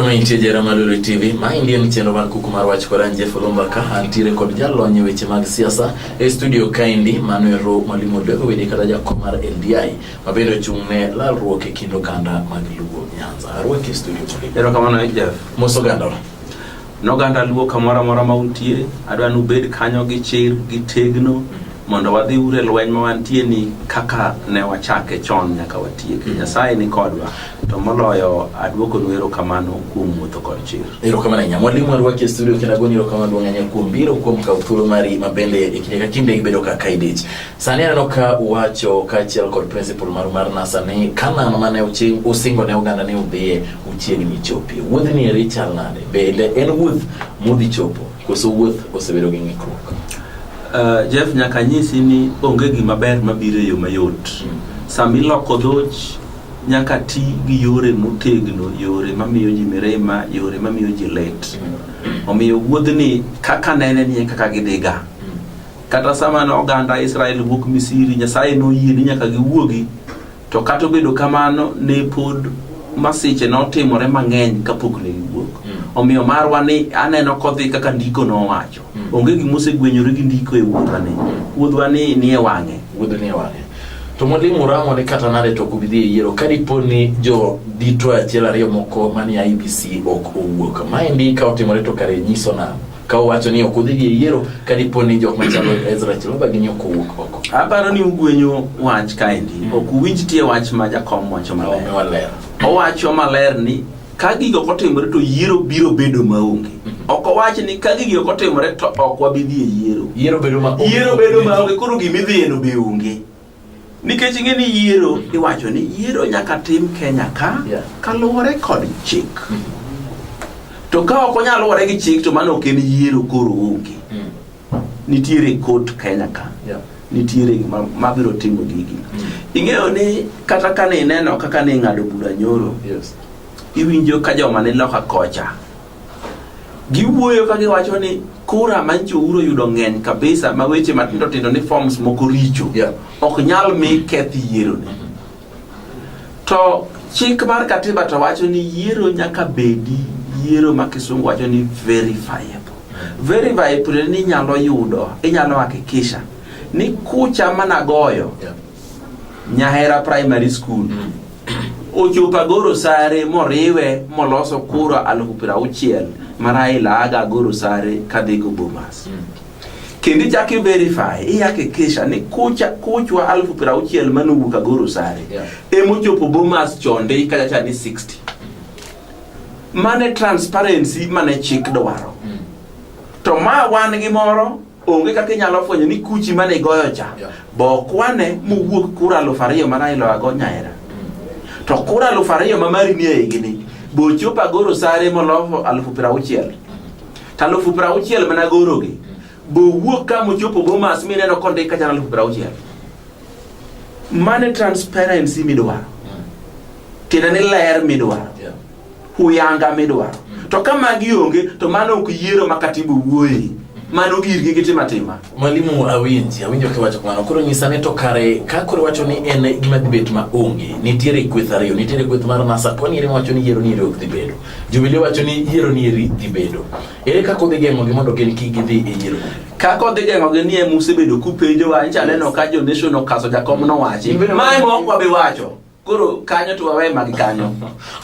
Kama intie jera Malulu TV, ma india ni chendo mar kuku mar wach koranje Fulumba ka antire kod jalonye weche mag siasa e studio kaindi Manuel Ro Mwalimu Dwego wedi kata jakom mar LDI mabendo chung'ne lalruok e kindo ganda mag Luo Nyanza. Arwake studio chung'ne. Ero kamano Jeff. Moso ganda. No ganda Luo kamora mora mauntie, adwa nubed kanyo gi chir gi tegno mondo wadhi ure lweny ma wantie ni kaka ne wachake chon nyaka watieke. Nyasaye ni kodwa to moloyo adwoko nwero kamano kuom wuotho kod chir. Ero kamano nya Mwalimu arwake studio kina goni ero kamano nganya kuom biro kuom kauthulo mari mabende e kinde ibedo ka kaidich. Sani aneno ka uwacho ka chiel kod principal mar NASA ni kana mane usingo ne oganda ne udhie uchiegni chopi. Wuodh ni Richard nade bende en wuoth mudhi chopo koso wuoth osebedo gi ng'ikruok. Jeff nyaka nyisi ni onge gima ber mabiro yo mayot. Sami loko dhoch nyaka ti gi yore motegno, yore mamiyo ji mirima, yore mamiyo ji let. Omiyo wuodhni kaka nene ni kaka gidhiga. Kata sama no oganda Israel wuok Misiri, Nyasaye no yie ni nyaka giwuogi, to kata obedo kamano ne pod masiche no timore mang'eny kapok ne giwuok. Omiyo marwa ni aneno kodhi kaka ndiko no wacho. Onge gimose gwenyore gi ndiko e wuodhani. Wuodhani ni e wang'e. Wuodhani ni e wang'e. To Mwalimu Ramo ne kata nade to kubidhi yiero kadiponi jo dito achiel ariyo moko mani IBC ok owuok. Maendi ka otimore to kare nyiso na ka wacho ni ok udhi yiero kadiponi jok machalo Ezra Chiloba gi nyoko owuok oko. Aparo ni ugwenyo wach kaendi. Ok uwinj tie wach ma jakom wacho maler. Owacho maler ni ka gigo kotimore to yiero biro bedo maonge. Oko wach ni ka gigo kotimore to ok wabidhi yiero. Yiero bedo maonge. Yiero bedo maonge koro gimidhi eno be onge. Nikech ing'e ni yiero iwacho ni yiero nyaka tim Kenya ka kaluwore kod chik. To ka ok onyalo luwore gi chik to mano ok en yiero koro onge. Nitiere court Kenya ka. Nitiere mabiro timo gigi. Ing'eyo ni kata ka ne neno kaka ne ng'ado bura nyoro. Iwinjo ka joma ne loka kocha giwuoyo ka giwacho ni kura mancho uro yudo ng'eny kabisa ma weche matindo tindo ni forms moko richo ok nyal mi keth yiero ni. To chik mar katiba to wacho ni yiero nyaka bedi yiero ma kisungu wacho ni verifiable. Verifiable ni nyalo yudo, inyalo hakikisha ni kucha managoyo Nyahera Primary School ochopa goro sare moriwe moloso kura 60,000 maraila aga goro sare kadhigo Bomas. Kendi chaki verify ihakikisha ni kuchwa 60,000 manubuka goro sare emochopo Bomas chonde ikacha ni 60. Mane transparency mane chik dwaro. To ma wan gi moro onge kaka inyalo fwenyo ni kuchi mane goyo cha bokwane muwuok kura 2,000 maraila ago Nyahera. To kura 2,000 mamari ni e igni bochopa goro sare molofo 60,000 ta 60,000 mana goro gi bowuok ka mochopo Bomas mineno konde ka jana 60,000 mane transparency midwaro tena ni ler midwaro huyanga midwaro. To kama gionge to mano ok yiero makatibu wuoyi mano girgi gitimatima. Mwalimu awinjo kiwacho kamano koro nyisa ni to kare ka koro wacho ni en gima dibet ma onge nitiere kweth ariyo, nitiere kweth mar NASA to ni wacho ni yiero ni ok dhi bedo, Jubilee wacho ni yiero ni dhi bedo. Ere kako dhi geng'o gi mondo gin kik gidhi e yiero? Kako dhi geng'o gi ni e musebedo kupenjo wa ncha neno ka jo nation okaso jakom no wachi mai mo kwa be wacho koro kanyo to wawe magi kanyo.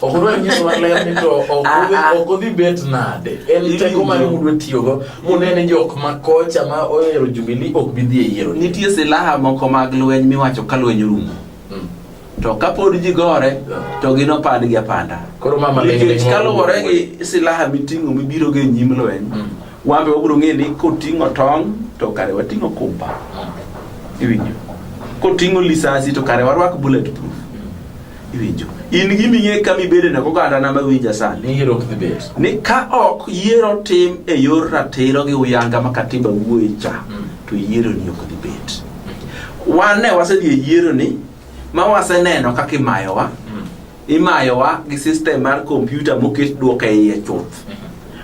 Okudwa nyiso maler ni to okudhi bet nade en teko mane mudwe tiyogo munene jok makocha ma oyero Jubilee ok bidhi e yiero. Nitie silaha moko mag lweny miwacho ka lweny rumo. To kapod ji gore to gino pad gi apanda. Koro mama lenge kaluwore gi silaha miting'o mibiro ge nyim lweny. Wambe wabiro ng'e ni koting'o tong' to kare wating'o kumba. Iwinjo. Koting'o lisasi to kare warwak bulletproof. Iwinjo. In gimi ng'e ka mibede na koganda na mawinja sani. Ni yiero ok dhi bet. Ni ka ok yiero tim e yor ratiro gi uyanga ma katiba wuoyi cha to yiero ni ok dhi bet. Wan ne wasedhi yiero ni ma waseneno kaka imayowa gi system mar computer moket duoke iye chuth.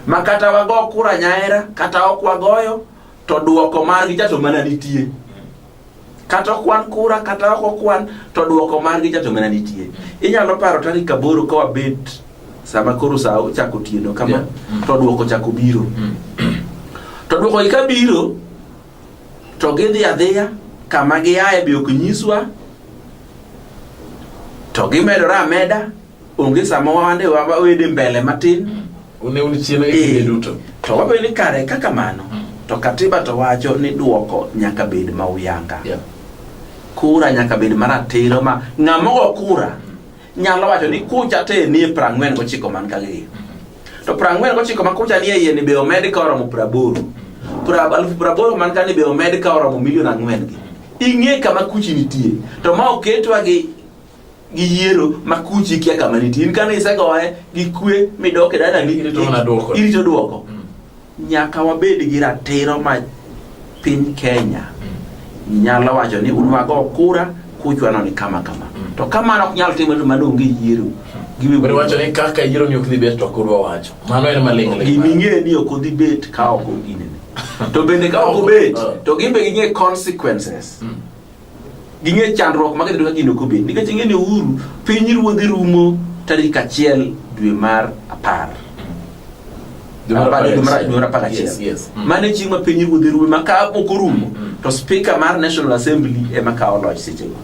Ma kata wago kura Nyahera kata ok wagoyo to duoko margi cha to mana nitie. Kata kwan kura kata ok kwan to duoko margi cha to mana nitie. Inyalo paro tarik 8 ka wabet sama koro sao chako tieno kama to duoko chako biro to duoko ka biro to gidhi adhiya kama giaye bi ok nyiswa to gimedora ameda onge sama wande wawede mbele matin une unichielo e duto to wabeni kare kaka mano to katiba to wacho ni duoko nyaka bed mauyanga kura nyaka bed maratiro ma ng'amogo kura nyalo wacho ni kucha te ni 49 man kagi to 49 man kucha ni yie ni be omed ka oromo 80 man kani be omed ka oromo milion 4 gi ing'e kama kuchi nitie to ma oketwa gi yiero ma kuchi kia kama nitie in kana isegoye gi kwe midoke dala ni irito duoko nyaka wabed gi ratiro ma piny Kenya nyalo wacho ni unwago kura kuchwa no ni kama to kama na kunyalo timo mano onge yiero gibe wacho ni kaka yiero ni okdhi bet to kurwa wacho mano en maling'ling giming'e ni ok odhi bet ka ok ogine to bende ka ok obet to gimbe ging'e consequences ging'e chandruok ma gidhi ka gino ok obet nikech ing'e ni Uhuru piny ruodhi rumo tarik 1 dwe mar 10 mane chieng' ma piny ruodhi rumo ma ka ok orumo to speaker mar National Assembly ema kawo loch sechego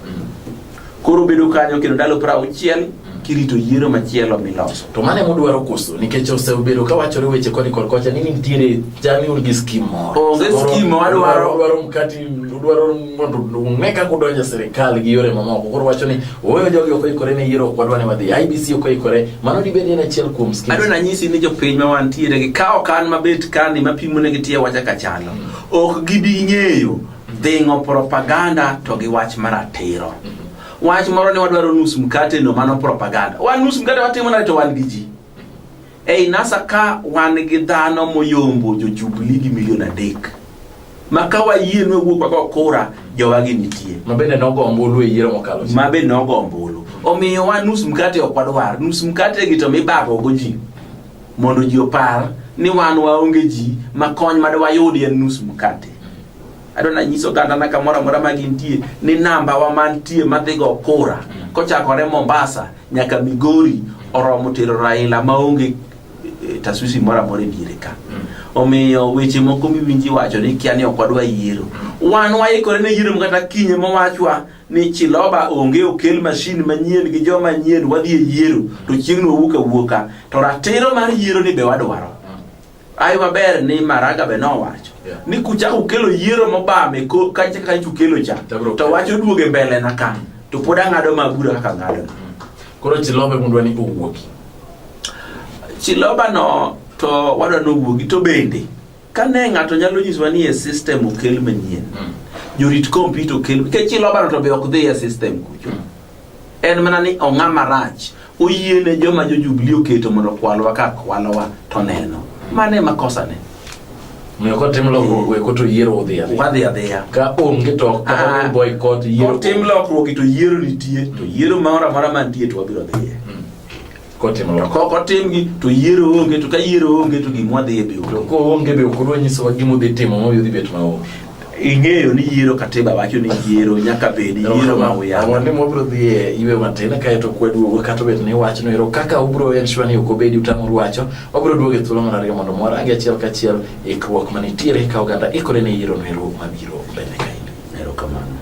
koro bedo kanyo kendo ndalo 60 kirito yiero machielo miloso to mane modwaro koso nikech osebedo ka wachore weche koni kod kocha nini nitiere jami urgi scheme moro onge scheme wadwaro mkati udwaro mondo ng'eka kudonja serikal gi yore mamoko koro wacho ni oyo jogi ok ikore ne yiero kwadwa ne wadhi IBC ok ikore mano dibedi en achiel kuom scheme adwa nanyisi ni jopiny ma wantiere gi kao kan mabet kandi mapimo ne gitie wacha kachalo ok gibi ng'eyo dhingo propaganda to gi wach maratiro wach moro ni wadwaro nus mkate no mano propaganda wan nus mkate watimo na to wan gi ji nasa ka wan gi dhano moyombo jo Jubilee gi milion 3 makawa yie no wuok kwa kura jowagi nitie mabende nogo ombulu e yiero mokalo mabende nogo ombulu omiyo wan nus mkate ok wadwar nus mkate gi to mibago go ji mondo ji opar ni wan waonge ji makony madwa yudi en nus mkate adona nyiso ganda na kamora mora magintie ni namba wa mantie madhigo kura kochakore Mombasa nyaka Migori oromo tero Raila maonge taswisi mora mora diere ka omiyo weche moko miwinji wacho ni kiani okwadwa yiero wan waikore ne yiero mkata kinye mowachwa ni Chiloba onge okel machine manyien gi joma nyien wadhi e yiero to chieng'no wuoka to ratiro mar yiero ni be wadwaro ai maber ni Maraga be no wacho ni kuchako kelo yiero mobame ko kacha kelo cha to wacho duoge mbele na kan to poda ngado mabura kaka ngado koro Chiloba mundwa ni owuoki Chiloba no to wadwa no wuogi to bende kane ng'ato nyalo nyiswa ni e system okel manyien jorit computer okel ke Chiloba no to be ok dhi e system kucho en mana ni ong'ama rach oyiene joma jo Jubilee oketo mondo kwalwa ka kwalwa to neno mane makosa ne Meko tim lokruok ko to yiero odhi adhiya ka onge to ka boycott yiero tim lokruok to yiero nitie to yiero mara mantie to wabiro dhiye ko tim lokruok ko tim gi to yiero onge to ka yiero onge to gimwa dhiye be to ko onge be ko nyiso gimo dhi timo mo yudhi bet maonge ing'eyo ni yiero katiba wacho ni yiero nyaka bedi yiero ma uya wande mo bro dhi iwe matena ka to kwedu ka to bet ne wach no ero kaka ubro en shwani uko bedi utamu wacho obro duoge thuolo mar ariyo mondo morange achiel ka achiel ikruok manitiere ka oganda ikore ne yiero no ero mabiro mbele kainde ero kamano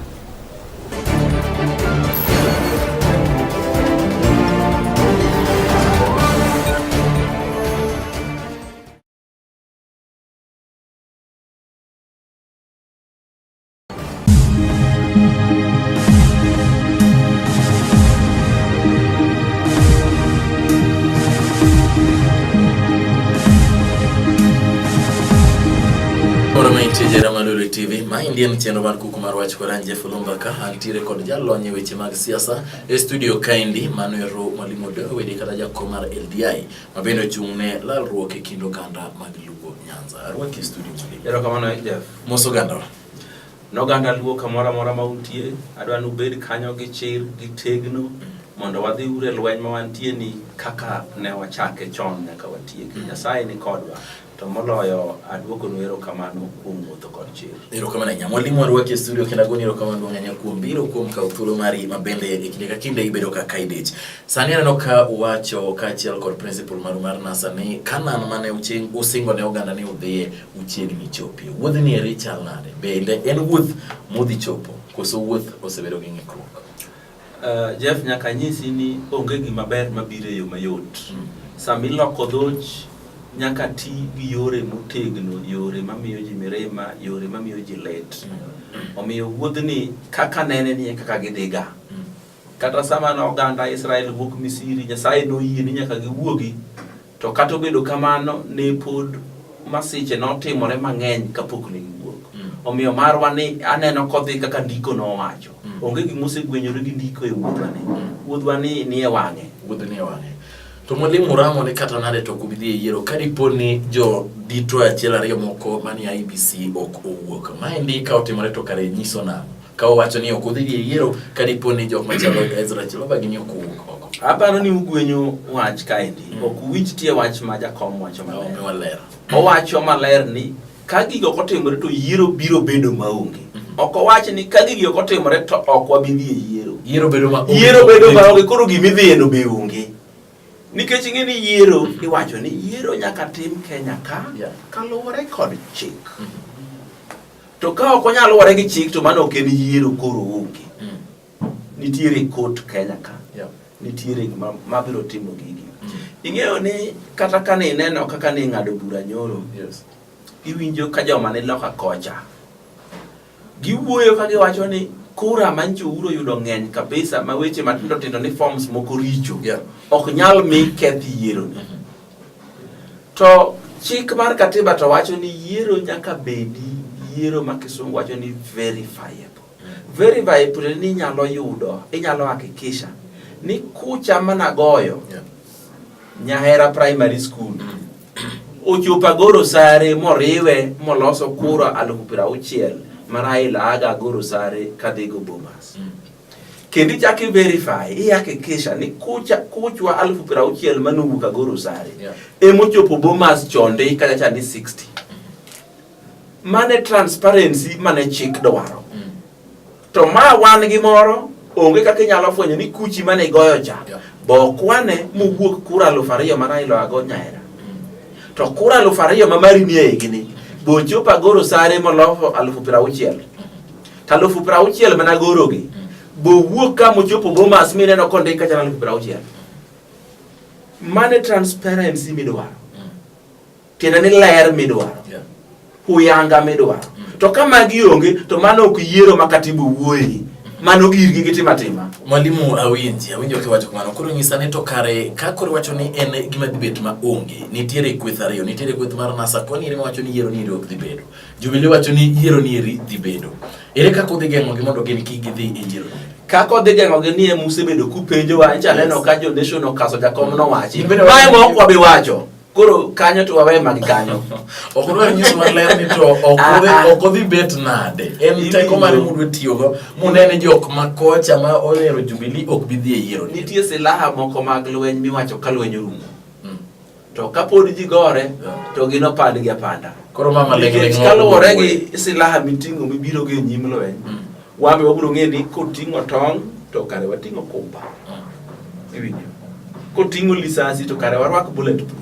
Ramadole TV ma indian cheno ban kuku mar wach ko ranje fulumba ka antire kod jalonye weche mag siasa e studio kaindi Manuero Mwalimu Dewe wedi kata jakomar LDI mabendo chungne lalruok e kindo ganda mag Luo Nyanza arwaki studio chuli ero kamano Jeff moso ganda no ganda Luo kamora mora mauntie adwa nu bed kanyo gi chir gi tegno mondo wadhi ure lweny ma wantie ni kaka ne wachake chon nyaka watie Nyasaye ni kodwa to moloyo aduoko nuero kamano kuom wuotho kod chir. Erokamano ahinya. Mwalimu warwaki e studio kendo agoni erokamano ahinya kuom biro kuom kawo thuolo mari mabende e kinde ka kinde ibedo kaka idich. Sani aneno ka uwacho kaachiel kod principal maru mar NASA ni kanan mane usingo ne oganda ni udhiye uchiegni chopie. Wuodh ni eri chal nade? Bende en wuoth modhi chopo koso wuoth osebedo gi ng'ikruok? Jeff, nyaka nyisi ni onge gima ber mabiro e yo mayot. Sama iloko dhoch nyaka ti gi yore motegno, yore mamiyo ji mirima, yore mamiyo ji let. Omiyo wuodhni kaka nene ni kaka gidhiga. Kata sama no oganda Israel wuok Misiri, Nyasaye noyie ni nyaka giwuogi, to kata obedo kamano ne pod masiche notimore mang'eny kapok ne giwuok. Omiyo marwa ni aneno kodhi kaka ndiko nowacho. Onge gima osegwenyore gi ndiko e wuodhwani. Wuodhwani ni e wang'e. Wuodh ni e wang'e. To mwalimu ramo ni kata nade to kubidhi e yiero kadipo ni jo dito achiel ariyo moko mani IBC ok owuok. Maendi ka otimore to kare nyiso nang'o? Ka owacho ni ok udhi e yiero kadipo ni jok machalo Ezra Chiloba gini ok owuok oko. Aparo ni ugwenyo wach kaendi. Ok uwinj tie wach ma jakom wacho maler. Owacho maler ni ka gigo kotimore to yiero biro bedo maonge. Ok owacho ni ka gigo kotimore to ok wabidhi e yiero. Yiero bedo maonge. Yiero bedo maonge, koro gimidhi no be onge. Nikech ing'e ni yiero, iwacho ni yiero nyaka tim Kenya ka kaluwore kod chik. To ka ok onyalore gi chik to mano ok en yiero, koro onge. Nitiere court Kenya ka. Nitiere mabiro timo gigi. Ing'eyo ni kata ka ni neno kaka ni ng'ado bura nyoro. Iwinjo ka joma ni loka kocha. Giwuoyo ka giwacho ni kura manchouro yudo ng'eny kabisa ma weche matindo tindo ni forms moko richo. Ok nyal mi kethi yiero ni. To chik mar katiba to wacho ni yiero nyaka bedi yiero ma kisungu wacho ni verifiable. Verifiable ni nyalo yudo, inyalo hakikisha ni kucha managoyo Nyahera Primary School ochopa goro sare moriwe moloso kura 60,000 Raila aga goro sare kadhigo Bomas. Kendi chaki verify, ihakikisha ni kuchwa 60,000 manubuka goro sare. Emochopo Bomas chonde kacha ni 60. Mane transparency mane chik dwaro. To ma wan gi moro onge kaka inyalo fwenyo ni kuchi mane goyo cha. Bokwane muwuok kura 2,000 ma Raila ago Nyahera. To kura 2,000 ma mari ni e gini. Bochopa goro sare moloso 60,000. Ta 60,000 mana goro gi. Bo wuok ka mochopo Bomas mineno kondika cha 60,000. Mane transparency midwaro. Tiende ni ler midwaro. Huyanga midwaro. To kama gionge to mano ok yiero makatibu wuoyi. Mano girgi gitimatima. Mwalimu awinjo kiwacho kamano. Koro nyisani to kare ka koro wacho ni en gima dibet ma onge. Nitiere kweth ariyo, nitiere kweth mar NASA koni iri wacho ni yiero ni iri ok dhi bedo. Jubilee wacho ni yiero ni iri dhi bedo. Ere kako dhi geng'o gi mondo gin kik gidhi e yiero? Kako dhi geng'o gi ni musebedo kupenjo wa ncha neno ka jo nation okaso jakom no wachi. Mae moko wabi wacho. Koro kanyo to wawe magi kanyo. Okoro nyiso maler ni to ok odhi bet nade. En teko mare mudwe tiyogo munene jok makocha ma olero Jubilee ok bi dhi e yiero. Nitie silaha moko mag lweny miwacho ka lweny orumo. To kapod ji gore to gino pand gi apanda. Koro mama leng kaluwore gi silaha miting'o mibiro gi nyim lweny. Wame wabiro ng'e ni koting'o tong' to kare wating'o kumba. Iwinjo. Koting'o lisasi to kare warwak bulletproof.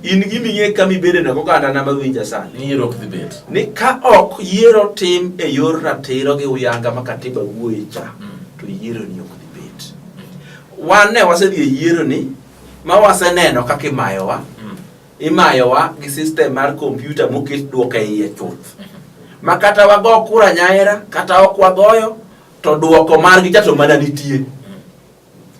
In gimi ng'e kama ibede na kokanda na mawinja sani. Ni yiero ok dhi bet. Ni ka ok yiero tim e yor ratiro gi uyanga ma katiba wuoye cha, to yiero ni ok dhi bet. Wan ne wasedhi e yiero ni, ma waseneno kaka imayowa. Imayowa gi system mar kompyuta moket duoko e iye chuth. Ma kata wago kura Nyahera, kata ok wagoyo, to duoko margi cha to mana nitie.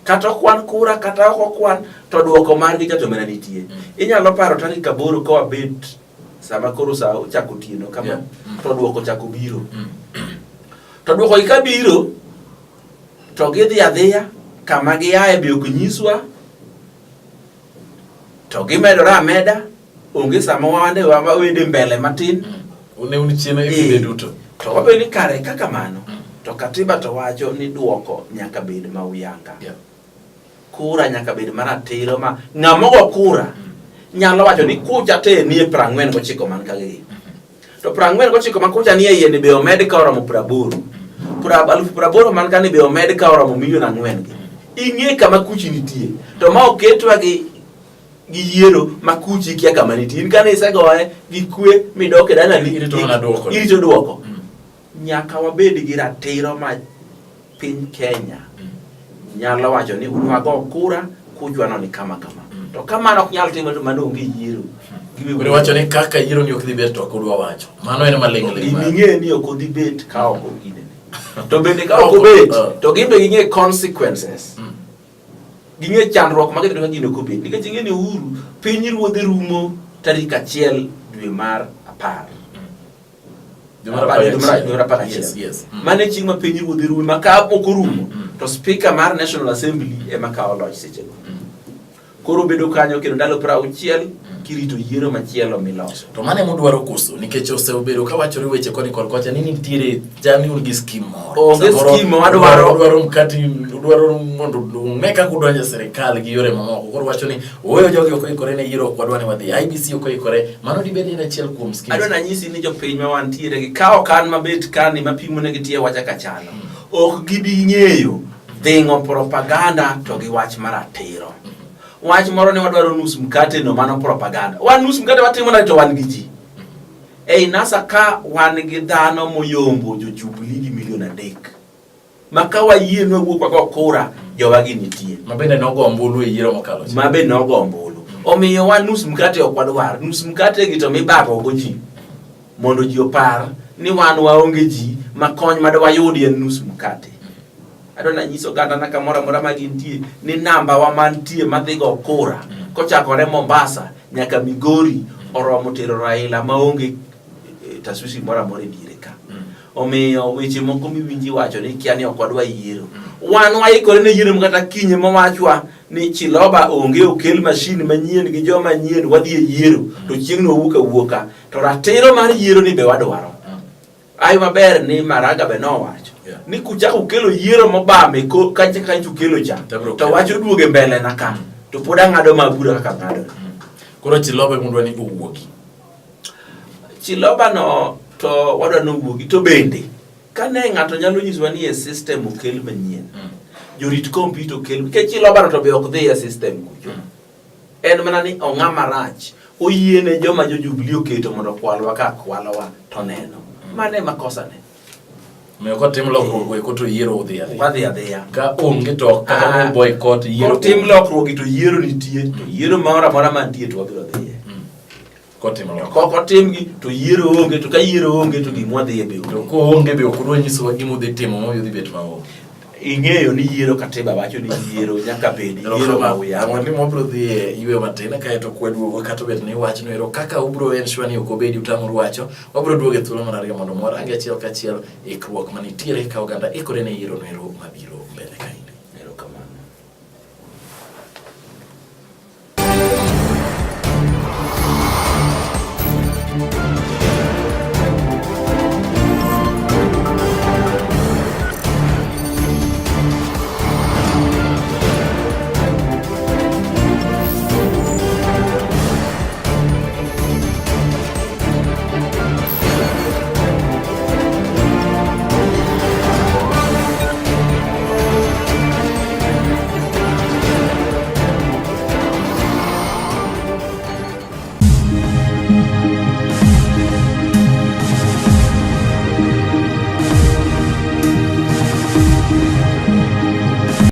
Kata kwan kura, kata ok kwan, to duoko margi cha to mana nitie. Inyalo paro tarik 8 ka wabet sama koro sa chako tieno kama to duoko chako biro. To duoko ka biro to gidhi adhiya kama giaye be ok nyiswa. To gimedora ameda onge sama wande wawede mbele matin. Une unichiena e duto. To wabeni kare kaka mano. To katiba to wacho ni duoko nyaka bed ma uyanga. Kura nyaka bed maratiro ma ng'amogo kura nyalo wacho ni kucha te nie 49 man kagi. To 49 man kucha nie yie ni be omed ka oromo 80. 80 man kani be omed ka oromo milion 4 gi. Ing'e kama kuchi nitie. To ma oketwa gi yiero ma kuchi kia kama nitie. In kane isegoye gi kwe midoke dala ni irito duoko. Nyaka wabed gi ratiro ma piny Kenya nyalo wacho ni unwago kura kujwano ni kama to kama ok nyal timo madonge yiero gibe wacho ni kaka yiero ni ok dhi bet to kodwa wacho mano en malingli ing'e ni ok dhi bet ka ok ogine to bende ka ok bet to gimbe ging'e consequences ging'e chandruok mag gino gino kobet nikech ing'e ni Uhuru piny ruodhe rumo tarik 1 dwe mar 10 mane chieng' ma piny ruodhe rumo maka ok orumo to speaker mar National Assembly ema kawo loch sechego koro bedo kanyo kendo ndalo 60 kirito yiero machielo miloso to mane mudwaro koso nikech osebedo ka wachore weche koni kocha ni nitiere jami un gi scheme onge scheme wadwaro mkati udwaro mondo umeka kudonja serikal gi yore mamoko koro wacho ni oyo jogi ok ikore ne yiero kwadwa ne wadhi IBC ok ikore mano dibed ni achiel kuom scheme adwa nyisi ni jopiny ma wantiere gi kawo kan mabet kani mapimo ne gitie wacha kachano ok gibi ng'eyo dhingo propaganda to gi wach maratiro wach moro ne wadwaro nus mkate no mano propaganda wan nus mkate watimo na to wan gi ji nasa ka wan gi dhano moyombo jo Jubilee gi milion 3 maka wayie no wuok kwa kura jowagi nitie mabende nogo ombulu e yiero mokalo mabende nogo ombulu omiyo wan nus mkate ok wadwar nus mkate gi to mibago go ji mondo ji opar ni wan waonge ji makony madwa yudi en nus mkate adona nyiso ganda na kamora mora magintie ni namba wa mantie madhigo kura kochakore Mombasa nyaka Migori oromo tero Raila maonge taswisi mora mora dire ka omiyo weche moko miwinji wacho ni kiani ok wadwa yiero wan waikore ne yiero mkata kinye mawachwa ni Chiloba onge okel machine manyien gi joma nyien wadhi e yiero to chieng'no wuoka to ratiro mar yiero ni be wadwaro ayo maber ni Maraga be no wacho ni kuchako ukelo yiero mobame ko kacha ukelo cha to wacho duoge mbele na ka to poda ngado mabura kaka ngado koro Chiloba mundwa ni owuogi Chiloba no to wadwa no wuogi to bende kane ngato nyalo nyiswa ni e system okel manyien jorit computer okel ke Chiloba no to be ok dhi e system kucho en mana ni ong'ama rach oyiene joma jo Jubilee oketo mondo kwalwa ka kwalwa to neno mane makosa ne me ko tim lokruok ko to yiero udhi adhiya ka onge to kaka boycott yiero tim lokruok to yiero nitie to yiero mora mantie to wabiro dhiye ko tim ko tim gi to yiero onge to ka yiero onge to gimwa dhiye be to ko onge be okudwa nyiso gimo dhi timo mo yudhi bet maonge ing'eyo ni yiero katiba wacho ni yiero nyaka bed yiero mawuya amoni mobro dhi iwe matin ka to kweduogo kata bet ni wach no ero kaka ubro en shwani okobedi utamuru wacho wabro duoge thuolo mar ariyo mondo morange achiel kachiel ikruok manitiere ka oganda ikore ne yiero no ero mabiro mbele kai